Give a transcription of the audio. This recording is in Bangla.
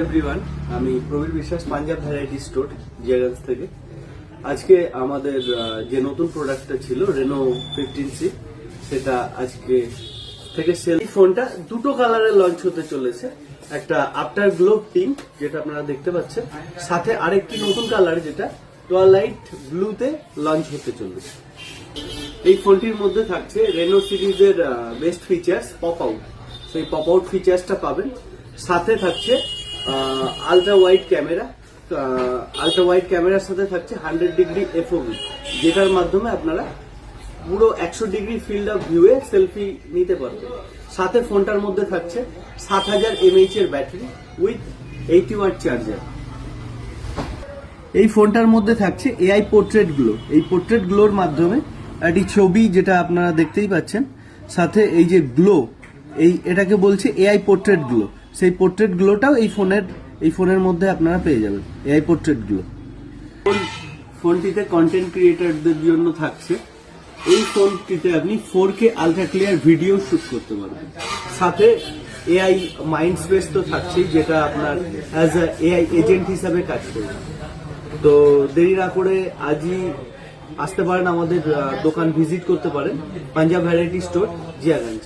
এভরিওয়ান, আমি প্রবীর বিশ্বাস, পাঞ্জাব ভ্যারাইটি স্টোর জিয়াগঞ্জ থেকে। আজকে আমাদের যে নতুন প্রোডাক্টটা ছিল রেনো 15C, সেটা আজকে থেকে সেল। এই ফোনটা দুটো কালারে লঞ্চ হতে চলেছে, একটা আফটার গ্লো পিঙ্ক যেটা আপনারা দেখতে পাচ্ছেন, সাথে আরেকটি নতুন কালার যেটা টুয়াইলাইট ব্লুতে লঞ্চ হতে চলেছে। এই ফোনটির মধ্যে থাকছে রেনো সিরিজের বেস্ট ফিচার্স পপ আউট, সেই পপ আউট ফিচার্সটা পাবেন। সাথে থাকছে ultra wide camera, ultra wide ক্যামেরার সাথে থাকছে 100 ডিগ্রি এফওভি, যেটার মাধ্যমে আপনারা পুরো 100 ডিগ্রি ফিল্ড অফ ভিউয়ে সেলফি নিতে পারবেন। সাথে ফোনটার মধ্যে থাকছে 7000 mAh এর ব্যাটারি উইথ 80 ওয়াট চার্জার। এই ফোনটার মধ্যে থাকছে এআই পোর্ট্রেট গ্লো। এই পোর্ট্রেট গ্লোর মাধ্যমে একটি ছবি যেটা আপনারা দেখতেই পাচ্ছেন, সাথে এই যে গ্লো, এটাকে বলছে এআই পোর্ট্রেট গ্লো। সেই পোর্ট্রেট গ্লোটাও এই ফোনের মধ্যে আপনারা পেয়ে যাবেন, এআই পোর্ট্রেট গ্লো। ফোনটিতে কন্টেন্ট ক্রিয়েটরদের জন্য থাকছে, এই ফোনটিতে আপনি 4K ultra clear video shoot করতে পারবেন। সাথে এআই মাইন্ড স্পেস তো থাকছেই, যেটা আপনার অ্যাজ এ এআই এজেন্ট হিসাবে কাজ করবে। তো দেরি না করে আজই আসতে পারেন, আমাদের দোকান ভিজিট করতে পারেন, পাঞ্জাব ভ্যারাইটি স্টোর জিয়াগঞ্জ।